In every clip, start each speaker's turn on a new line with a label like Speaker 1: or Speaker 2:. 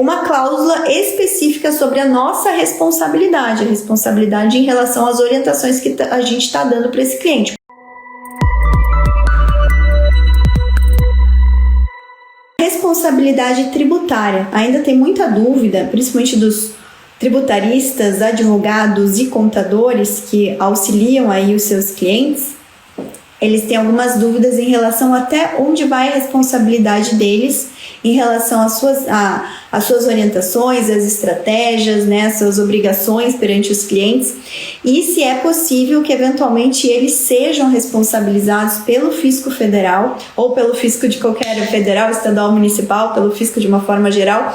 Speaker 1: uma cláusula específica sobre a nossa responsabilidade, a responsabilidade em relação às orientações que a gente está dando para esse cliente. Responsabilidade tributária. Ainda tem muita dúvida, principalmente dos tributaristas, advogados e contadores que auxiliam aí os seus clientes. Eles têm algumas dúvidas em relação até onde vai a responsabilidade deles em relação às suas orientações, às estratégias, né, às suas obrigações perante os clientes, e se é possível que eventualmente eles sejam responsabilizados pelo fisco federal ou pelo fisco de qualquer federal, estadual, municipal, pelo fisco de uma forma geral,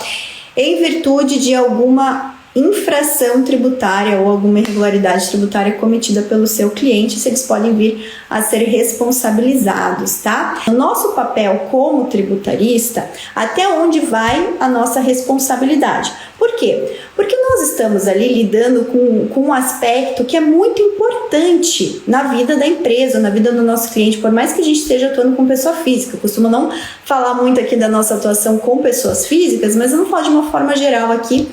Speaker 1: em virtude de alguma infração tributária ou alguma irregularidade tributária cometida pelo seu cliente, se eles podem vir a ser responsabilizados, tá? O nosso papel como tributarista, até onde vai a nossa responsabilidade? Por quê? Porque nós estamos ali lidando com um aspecto que é muito importante na vida da empresa, na vida do nosso cliente, por mais que a gente esteja atuando com pessoa física. Eu costumo não falar muito aqui da nossa atuação com pessoas físicas, mas eu não falo de uma forma geral aqui,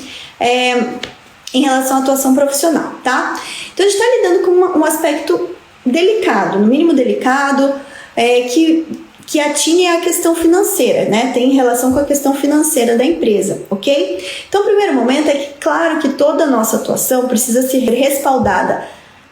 Speaker 1: em relação à atuação profissional, tá? Então a gente está lidando com um aspecto delicado, no mínimo delicado, que atinge a questão financeira, né? Tem relação com a questão financeira da empresa, ok? Então o primeiro momento é que, claro que toda a nossa atuação precisa ser respaldada,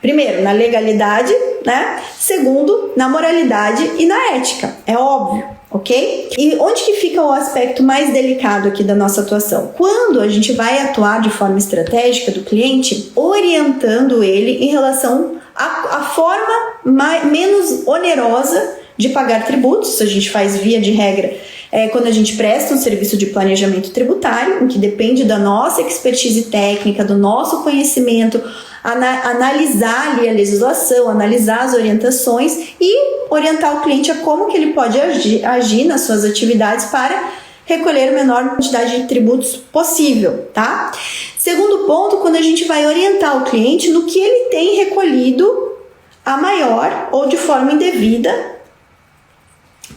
Speaker 1: primeiro, na legalidade, né? Segundo, na moralidade e na ética, é óbvio. Ok? E onde que fica o aspecto mais delicado aqui da nossa atuação? Quando a gente vai atuar de forma estratégica do cliente, orientando ele em relação à forma menos onerosa de pagar tributos. A gente faz via de regra quando a gente presta um serviço de planejamento tributário, em que depende da nossa expertise técnica, do nosso conhecimento, analisar ali a legislação, analisar as orientações e orientar o cliente a como que ele pode agir nas suas atividades para recolher a menor quantidade de tributos possível, tá? Segundo ponto, quando a gente vai orientar o cliente no que ele tem recolhido a maior ou de forma indevida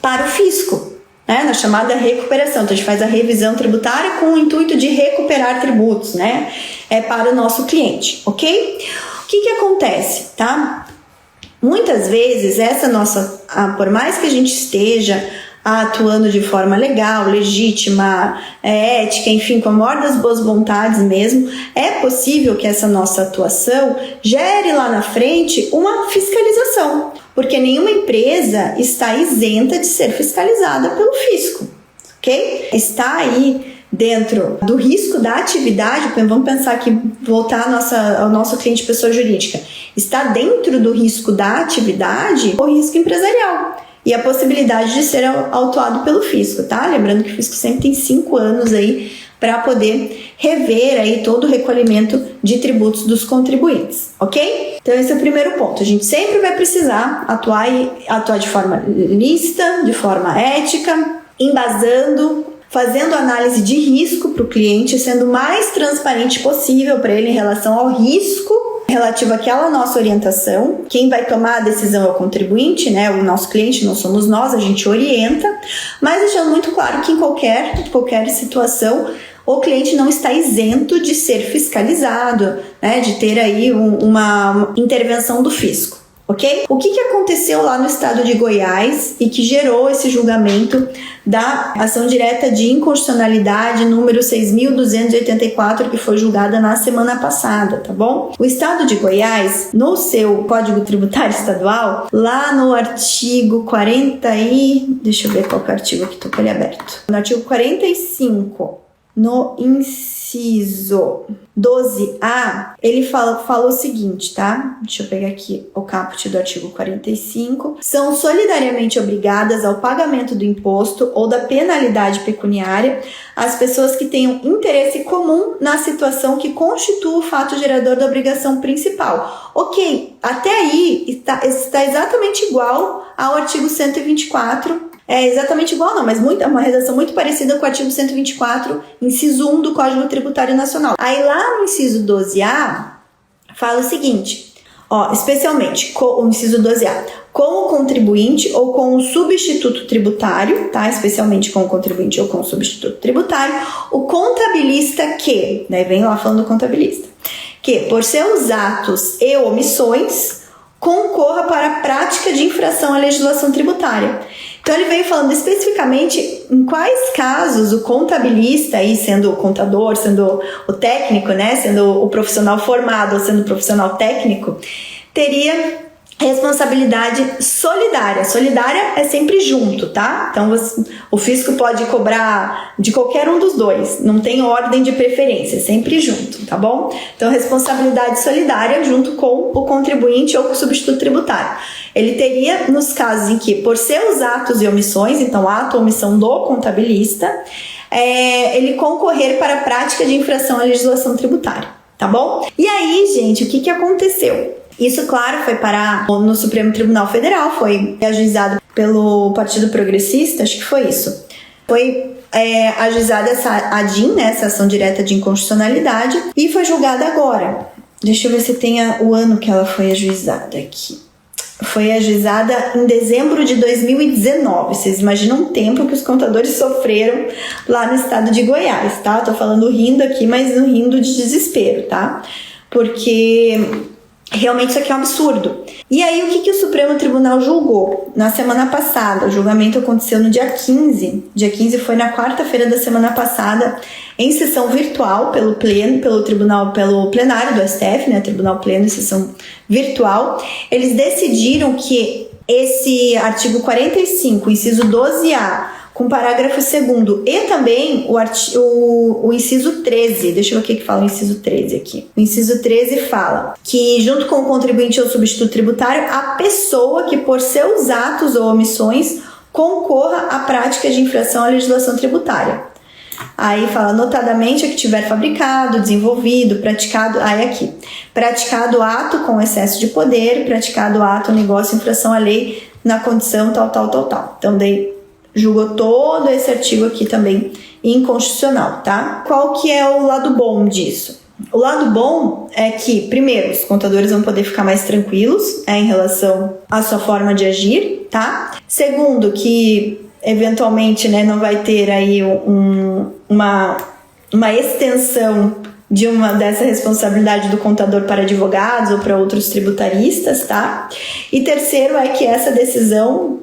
Speaker 1: para o fisco, né, na chamada recuperação. Então a gente faz a revisão tributária com o intuito de recuperar tributos, né, para o nosso cliente, ok? O que acontece, tá? Muitas vezes por mais que a gente esteja atuando de forma legal, legítima, ética, enfim, com a maior das boas vontades mesmo, é possível que essa nossa atuação gere lá na frente uma fiscalização, porque nenhuma empresa está isenta de ser fiscalizada pelo fisco, ok? Está aí dentro do risco da atividade, vamos pensar aqui, voltar ao nosso cliente pessoa jurídica, está dentro do risco da atividade o risco empresarial e a possibilidade de ser autuado pelo fisco, tá? Lembrando que o fisco sempre tem 5 anos aí para poder rever aí todo o recolhimento de tributos dos contribuintes, ok? Então esse é o primeiro ponto. A gente sempre vai precisar atuar de forma lícita, de forma ética, embasando, fazendo análise de risco para o cliente, sendo o mais transparente possível para ele em relação ao risco relativo àquela nossa orientação. Quem vai tomar a decisão é o contribuinte, né? O nosso cliente, não somos nós, a gente orienta, mas deixando muito claro que em qualquer situação o cliente não está isento de ser fiscalizado, né? De ter aí uma intervenção do fisco. Ok? O que aconteceu lá no estado de Goiás e que gerou esse julgamento da ação direta de inconstitucionalidade número 6.284, que foi julgada na semana passada, tá bom? O estado de Goiás, no seu Código Tributário Estadual, lá no artigo 40 deixa eu ver qual que é o artigo aqui, tô com ele aberto. No artigo 45, no inciso 12A, ele falou o seguinte, tá? Deixa eu pegar aqui o caput do artigo 45. São solidariamente obrigadas ao pagamento do imposto ou da penalidade pecuniária as pessoas que tenham interesse comum na situação que constitua o fato gerador da obrigação principal. Ok, até aí está exatamente igual ao artigo 124. É exatamente igual, não, mas é uma redação muito parecida com o artigo 124, inciso 1 do Código Tributário Nacional. Aí lá no inciso 12A, fala o seguinte: Especialmente o inciso 12A, com o contribuinte ou com o substituto tributário, tá? Especialmente com o contribuinte ou com o substituto tributário, o contabilista que, daí vem lá falando do contabilista, que por seus atos e omissões concorra para a prática de infração à legislação tributária. Então ele veio falando especificamente em quais casos o contabilista, aí sendo o contador, sendo o técnico, né, sendo o profissional formado ou sendo o profissional técnico, teria responsabilidade solidária. Solidária é sempre junto, tá? Então o fisco pode cobrar de qualquer um dos dois, não tem ordem de preferência, é sempre junto, tá bom? Então responsabilidade solidária junto com o contribuinte ou com o substituto tributário. Ele teria nos casos em que, por seus atos e omissões, então ato ou omissão do contabilista, ele concorrer para a prática de infração à legislação tributária, tá bom? E aí, gente, o que aconteceu? Isso, claro, foi parar no Supremo Tribunal Federal, foi ajuizado pelo Partido Progressista, acho que foi isso. Foi ajuizada essa ADIM, né, essa ação direta de inconstitucionalidade, e foi julgada agora. Deixa eu ver se tem o ano que ela foi ajuizada aqui. Foi ajuizada em dezembro de 2019. Vocês imaginam o tempo que os contadores sofreram lá no estado de Goiás, tá? Tô falando rindo aqui, mas não rindo de desespero, tá? Porque realmente isso aqui é um absurdo. E aí, o que o Supremo Tribunal julgou? Na semana passada, o julgamento aconteceu no dia 15. Dia 15 foi na quarta-feira da semana passada, em sessão virtual, pelo plenário do STF, né? Tribunal Pleno em sessão virtual. Eles decidiram que esse artigo 45, inciso 12A, com parágrafo 2º e também o inciso 13, deixa eu ver o que fala o inciso 13 aqui. O inciso 13 fala que, junto com o contribuinte ou substituto tributário, a pessoa que por seus atos ou omissões concorra à prática de infração à legislação tributária. Aí fala, notadamente, a que tiver fabricado, desenvolvido, praticado, praticado ato com excesso de poder, praticado ato, negócio, infração à lei, na condição tal. Então, daí julgou todo esse artigo aqui também inconstitucional, tá? Qual que é o lado bom disso? O lado bom é que, primeiro, os contadores vão poder ficar mais tranquilos em relação à sua forma de agir, tá? Segundo, que eventualmente, né, não vai ter aí uma extensão dessa responsabilidade do contador para advogados ou para outros tributaristas, tá? E terceiro é que essa decisão,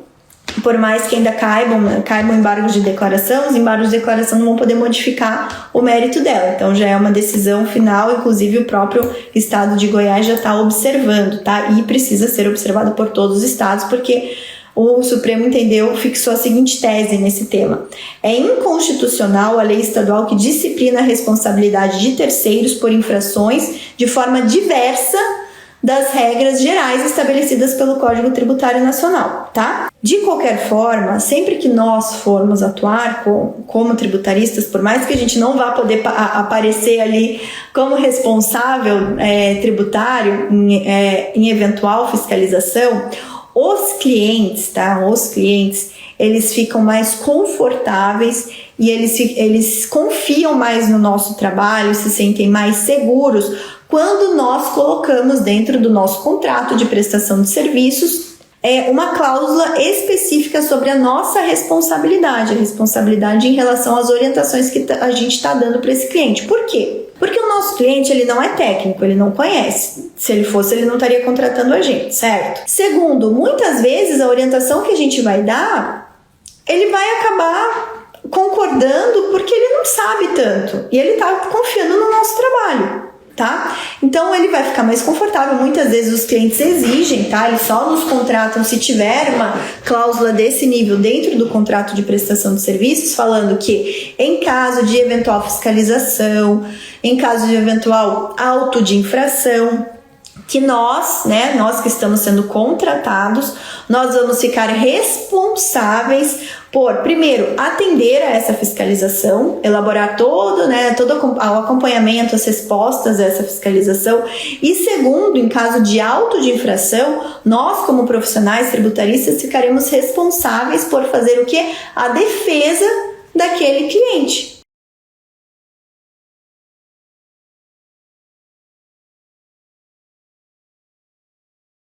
Speaker 1: por mais que ainda caibam embargos de declaração, os embargos de declaração não vão poder modificar o mérito dela. Então já é uma decisão final, inclusive o próprio estado de Goiás já está observando, tá? E precisa ser observado por todos os estados, porque o Supremo fixou a seguinte tese nesse tema. É inconstitucional a lei estadual que disciplina a responsabilidade de terceiros por infrações de forma diversa das regras gerais estabelecidas pelo Código Tributário Nacional, tá? De qualquer forma, sempre que nós formos atuar como tributaristas, por mais que a gente não vá poder aparecer ali como responsável tributário em eventual fiscalização, os clientes, tá? Eles ficam mais confortáveis e eles confiam mais no nosso trabalho, se sentem mais seguros quando nós colocamos dentro do nosso contrato de prestação de serviços uma cláusula específica sobre a nossa responsabilidade, em relação às orientações que a gente está dando para esse cliente. Por quê? Porque o nosso cliente, ele não é técnico, ele não conhece. Se ele fosse, ele não estaria contratando a gente, certo? Segundo, muitas vezes a orientação que a gente vai dar, ele vai acabar concordando porque ele não sabe tanto e ele está confiando no nosso trabalho, tá? Então ele vai ficar mais confortável. Muitas vezes os clientes exigem, tá? Eles só nos contratam se tiver uma cláusula desse nível dentro do contrato de prestação de serviços, falando que em caso de eventual fiscalização, em caso de eventual auto de infração, que nós que estamos sendo contratados, nós vamos ficar responsáveis por, primeiro, atender a essa fiscalização, elaborar todo o acompanhamento, as respostas a essa fiscalização, e segundo, em caso de auto de infração, nós, como profissionais tributaristas, ficaremos responsáveis por fazer o quê? A defesa daquele cliente.